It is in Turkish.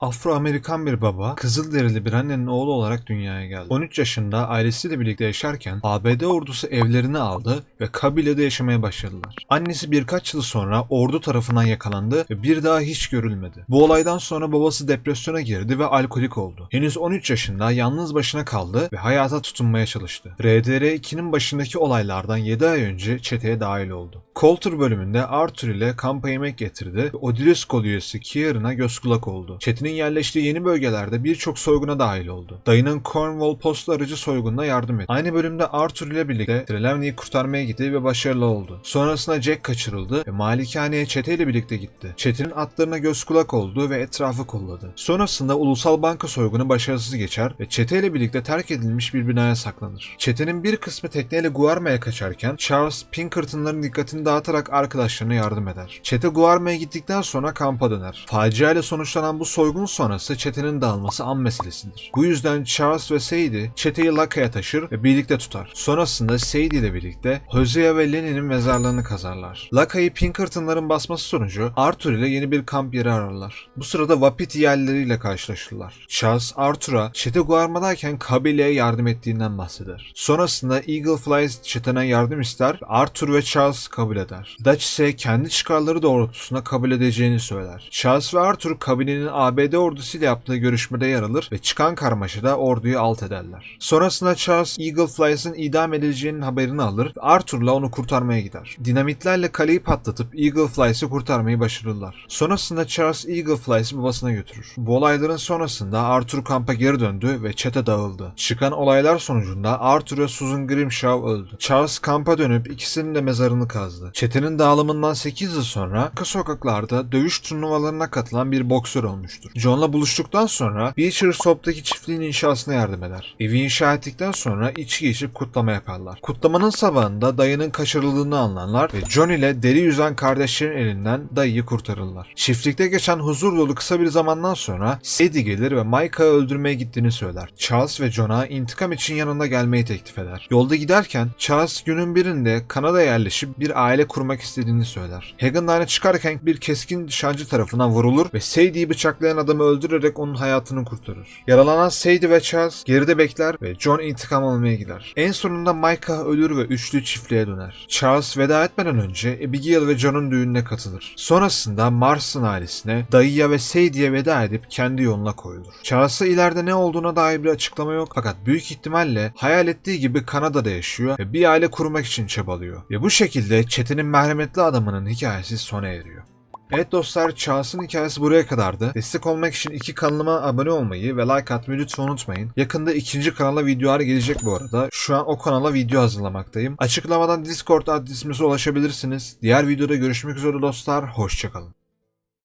Afro-Amerikan bir baba, Kızılderili bir annenin oğlu olarak dünyaya geldi. 13 yaşında ailesiyle birlikte yaşarken ABD ordusu evlerini aldı ve kabilede yaşamaya başladılar. Annesi birkaç yıl sonra ordu tarafından yakalandı ve bir daha hiç görülmedi. Bu olaydan sonra babası depresyona girdi ve alkolik oldu. Henüz 13 yaşında yalnız başına kaldı ve hayata tutunmaya çalıştı. RDR-2'nin başındaki olaylardan 7 ay önce çeteye dahil oldu. Coulter bölümünde Arthur ile kampa yemek getirdi ve O'Driscoll üyesi Kieran'a göz kulak oldu. Çetenin yerleştiği yeni bölgelerde birçok soyguna dahil oldu. Dayının Cornwall posta aracı soygununa yardım etti. Aynı bölümde Arthur ile birlikte Trelawney'i kurtarmaya gitti ve başarılı oldu. Sonrasında Jack kaçırıldı ve malikaneye çeteyle birlikte gitti. Çetenin atlarına göz kulak oldu ve etrafı kolladı. Sonrasında ulusal banka soygunu başarısız geçer ve çeteyle birlikte terk edilmiş bir binaya saklanır. Çetenin bir kısmı tekneyle Guarma'ya kaçarken Charles Pinkerton'ların dikkatini dağıtarak arkadaşlarına yardım eder. Çete Guarma'ya gittikten sonra kampa döner. Facia ile sonuçlanan bu soygun sonrası çetenin dağılması an meselesidir. Bu yüzden Charles ve Sadie çeteyi Laka'ya taşır ve birlikte tutar. Sonrasında Sadie ile birlikte Hosea ve Lenny'nin mezarlarını kazarlar. Laka'yı Pinkerton'ların basması sonucu Arthur ile yeni bir kamp yeri ararlar. Bu sırada Wapiti yerlileriyle karşılaşırlar. Charles Arthur'a çete Guarma'dayken kabileye yardım ettiğinden bahseder. Sonrasında Eagle Flies çetene yardım ister ve Arthur ve Charles kabul eder. Dutch ise kendi çıkarları doğrultusunda kabul edeceğini söyler. Charles ve Arthur kabilenin ABD ordusuyla yaptığı görüşmede yer alır ve çıkan karmaşada orduyu alt ederler. Sonrasında Charles Eagle Flies'ın idam edileceğinin haberini alır ve Arthur'la onu kurtarmaya gider. Dinamitlerle kaleyi patlatıp Eagle Flies'ı kurtarmayı başarırlar. Sonrasında Charles Eagle Flies'ı babasına götürür. Bu olayların sonrasında Arthur kampa geri döndü ve çete dağıldı. Çıkan olaylar sonucunda Arthur ve Susan Grimshaw öldü. Charles kampa dönüp ikisinin de mezarını kazdı. Çetenin dağılımından 8 yıl sonra arka sokaklarda dövüş turnuvalarına katılan bir boksör olmuştur. John'la buluştuktan sonra Beecher Soap'taki çiftliğin inşasına yardım eder. Evi inşa ettikten sonra içki içip kutlama yaparlar. Kutlamanın sabahında dayının kaçırıldığını anlarlar ve John ile deri yüzen kardeşlerin elinden dayıyı kurtarırlar. Çiftlikte geçen huzur dolu kısa bir zamandan sonra Sadie gelir ve Micah'ı öldürmeye gittiğini söyler. Charles ve John'a intikam için yanına gelmeyi teklif eder. Yolda giderken Charles günün birinde Kanada'ya yerleşip bir aile kurmak istediğini söyler. Hagen'dan çıkarken bir keskin nişancı tarafından vurulur ve Sadie'yi bıçaklayan adamı öldürerek onun hayatını kurtarır. Yaralanan Sadie ve Charles geride bekler ve John intikam almaya gider. En sonunda Micah ölür ve üçlü çiftliğe döner. Charles veda etmeden önce Abigail ve John'un düğününe katılır. Sonrasında Mars'ın ailesine, dayıya ve Sadie'ye veda edip kendi yoluna koyulur. Charles'a ileride ne olduğuna dair bir açıklama yok fakat büyük ihtimalle hayal ettiği gibi Kanada'da yaşıyor ve bir aile kurmak için çabalıyor. Ve bu şekilde çetenin merhametli adamının hikayesi sona eriyor. Evet dostlar, Charles'ın hikayesi buraya kadardı. Destek olmak için iki kanalıma abone olmayı ve like atmayı lütfen unutmayın. Yakında ikinci kanala videolar gelecek bu arada. Şu an o kanala video hazırlamaktayım. Açıklamadan Discord adresimize ulaşabilirsiniz. Diğer videoda görüşmek üzere dostlar. Hoşçakalın.